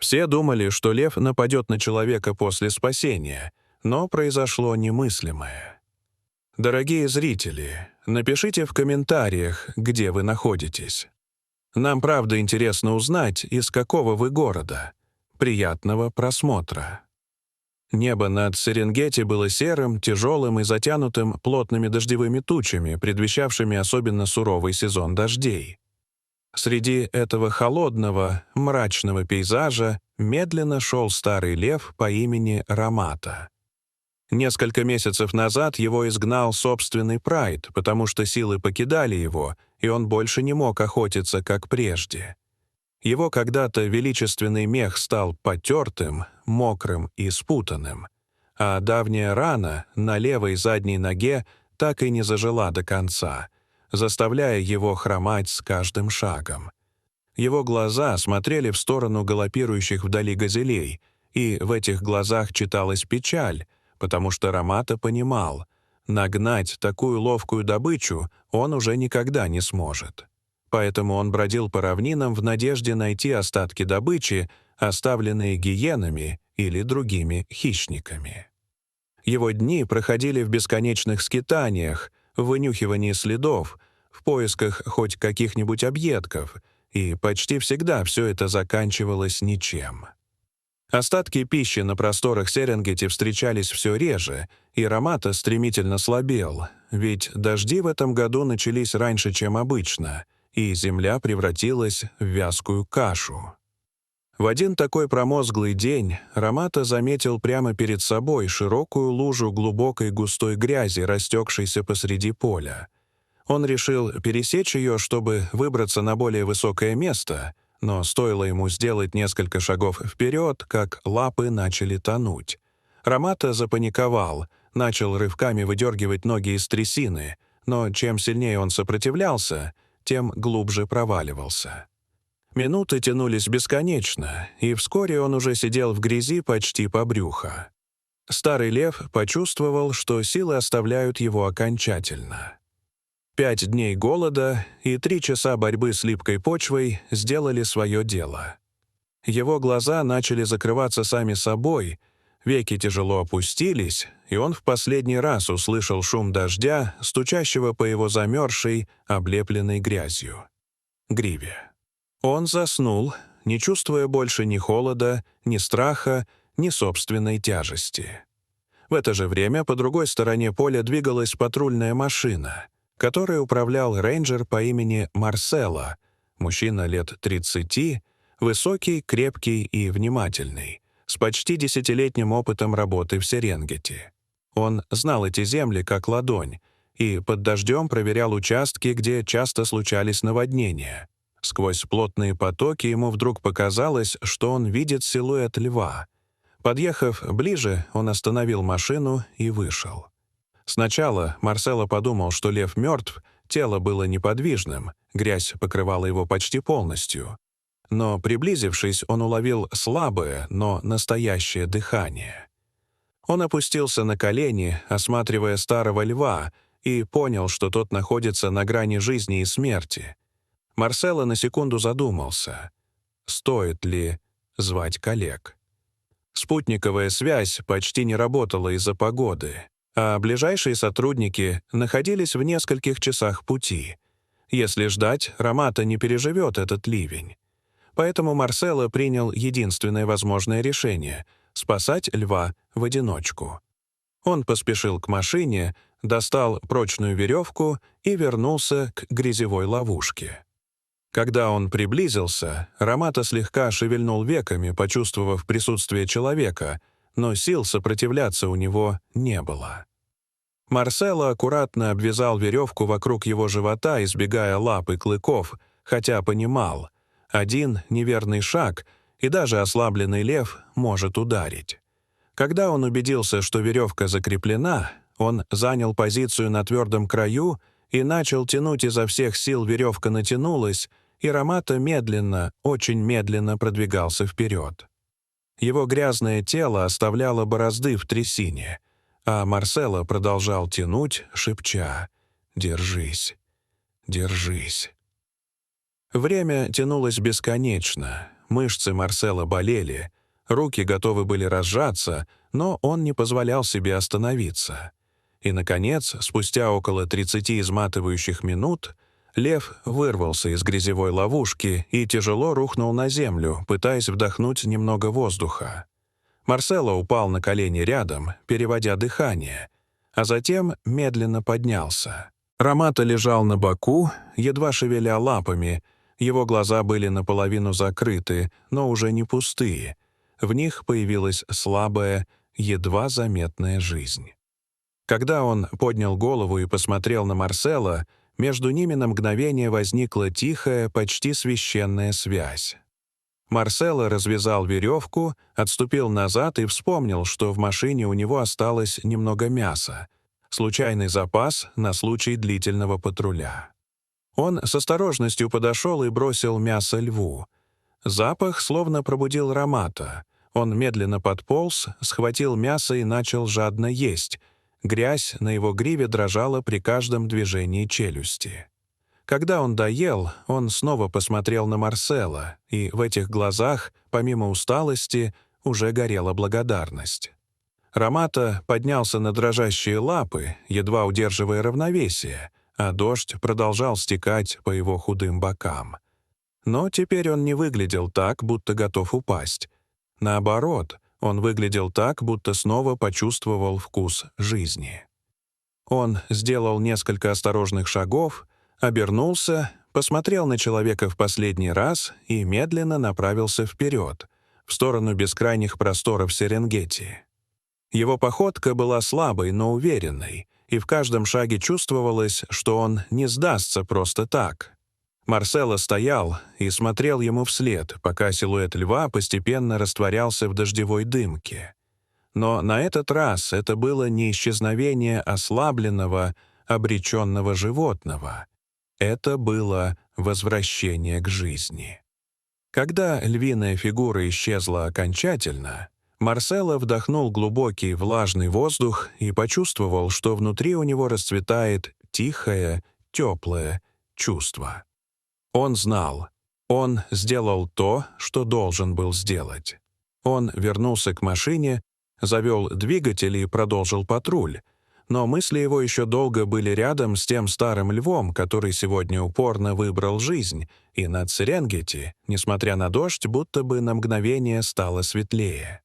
Все думали, что лев нападет на человека после спасения, но произошло немыслимое. Дорогие зрители, напишите в комментариях, где вы находитесь. Нам правда интересно узнать, из какого вы города. Приятного просмотра. Небо над Серенгети было серым, тяжелым и затянутым плотными дождевыми тучами, предвещавшими особенно суровый сезон дождей. Среди этого холодного, мрачного пейзажа медленно шел старый лев по имени Рамата. Несколько месяцев назад его изгнал собственный прайд, потому что силы покидали его, и он больше не мог охотиться, как прежде. Его когда-то величественный мех стал потертым, мокрым и спутанным, а давняя рана на левой задней ноге так и не зажила до конца, заставляя его хромать с каждым шагом. Его глаза смотрели в сторону галопирующих вдали газелей, и в этих глазах читалась печаль, потому что Рамата понимал, нагнать такую ловкую добычу он уже никогда не сможет. Поэтому он бродил по равнинам в надежде найти остатки добычи, оставленные гиенами или другими хищниками. Его дни проходили в бесконечных скитаниях, в вынюхивании следов, в поисках хоть каких-нибудь объедков, и почти всегда все это заканчивалось ничем. Остатки пищи на просторах Серенгети встречались все реже, и Рамата стремительно слабел, ведь дожди в этом году начались раньше, чем обычно, и земля превратилась в вязкую кашу. В один такой промозглый день Рамата заметил прямо перед собой широкую лужу глубокой густой грязи, растекшейся посреди поля. Он решил пересечь ее, чтобы выбраться на более высокое место, но стоило ему сделать несколько шагов вперед, как лапы начали тонуть. Рамата запаниковал, начал рывками выдергивать ноги из трясины, но чем сильнее он сопротивлялся, тем глубже проваливался. Минуты тянулись бесконечно, и вскоре он уже сидел в грязи почти по брюхо. Старый лев почувствовал, что силы оставляют его окончательно. 5 дней голода и 3 часа борьбы с липкой почвой сделали свое дело. Его глаза начали закрываться сами собой, веки тяжело опустились, и он в последний раз услышал шум дождя, стучащего по его замерзшей, облепленной грязью гриве. Он заснул, не чувствуя больше ни холода, ни страха, ни собственной тяжести. В это же время по другой стороне поля двигалась патрульная машина, которой управлял рейнджер по имени Марсело, мужчина лет 30, высокий, крепкий и внимательный, с почти 10-летним опытом работы в Серенгети. Он знал эти земли как ладонь и под дождем проверял участки, где часто случались наводнения. Сквозь плотные потоки ему вдруг показалось, что он видит силуэт льва. Подъехав ближе, он остановил машину и вышел. Сначала Марсело подумал, что лев мертв, тело было неподвижным, грязь покрывала его почти полностью. Но, приблизившись, он уловил слабое, но настоящее дыхание. Он опустился на колени, осматривая старого льва, и понял, что тот находится на грани жизни и смерти. Марсело на секунду задумался, стоит ли звать коллег. Спутниковая связь почти не работала из-за погоды, а ближайшие сотрудники находились в нескольких часах пути. Если ждать, Рамата не переживет этот ливень. Поэтому Марсело принял единственное возможное решение — спасать льва в одиночку. Он поспешил к машине, достал прочную веревку и вернулся к грязевой ловушке. Когда он приблизился, Рамата слегка шевельнул веками, почувствовав присутствие человека, но сил сопротивляться у него не было. Марсело аккуратно обвязал веревку вокруг его живота, избегая лап и клыков, хотя понимал, один неверный шаг, и даже ослабленный лев может ударить. Когда он убедился, что веревка закреплена, он занял позицию на твердом краю и начал тянуть изо всех сил. Веревка натянулась, и Рамата медленно, очень медленно продвигался вперед. Его грязное тело оставляло борозды в трясине, а Марсело продолжал тянуть, шепча: «Держись, держись». Время тянулось бесконечно. мышцы Марсело болели, руки готовы были разжаться, но он не позволял себе остановиться. И, наконец, спустя около 30 изматывающих минут, лев вырвался из грязевой ловушки и тяжело рухнул на землю, пытаясь вдохнуть немного воздуха. Марсело упал на колени рядом, переводя дыхание, а затем медленно поднялся. Ромато лежал на боку, едва шевеля лапами. Его глаза были наполовину закрыты, но уже не пустые. В них появилась слабая, едва заметная жизнь. Когда он поднял голову и посмотрел на Марсело, между ними на мгновение возникла тихая, почти священная связь. Марсело развязал веревку, отступил назад и вспомнил, что в машине у него осталось немного мяса, случайный запас на случай длительного патруля. Он с осторожностью подошел и бросил мясо льву. Запах словно пробудил Ромато. Он медленно подполз, схватил мясо и начал жадно есть. Грязь на его гриве дрожала при каждом движении челюсти. Когда он доел, он снова посмотрел на Марсело, и в этих глазах, помимо усталости, уже горела благодарность. Ромато поднялся на дрожащие лапы, едва удерживая равновесие, а дождь продолжал стекать по его худым бокам. Но теперь он не выглядел так, будто готов упасть. Наоборот, он выглядел так, будто снова почувствовал вкус жизни. Он сделал несколько осторожных шагов, обернулся, посмотрел на человека в последний раз и медленно направился вперед, в сторону бескрайних просторов Серенгети. Его походка была слабой, но уверенной, и в каждом шаге чувствовалось, что он не сдастся просто так. Марсело стоял и смотрел ему вслед, пока силуэт льва постепенно растворялся в дождевой дымке. Но на этот раз это было не исчезновение ослабленного, обреченного животного. Это было возвращение к жизни. Когда львиная фигура исчезла окончательно, Марсело вдохнул глубокий влажный воздух и почувствовал, что внутри у него расцветает тихое, теплое чувство. Он знал, он сделал то, что должен был сделать. Он вернулся к машине, завел двигатель и продолжил патруль, но мысли его еще долго были рядом с тем старым львом, который сегодня упорно выбрал жизнь, и над Серенгети, несмотря на дождь, будто бы на мгновение стало светлее.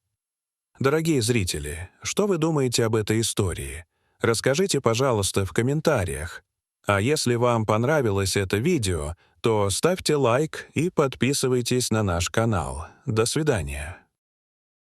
Дорогие зрители, что вы думаете об этой истории? Расскажите, пожалуйста, в комментариях. А если вам понравилось это видео, то ставьте лайк и подписывайтесь на наш канал. До свидания.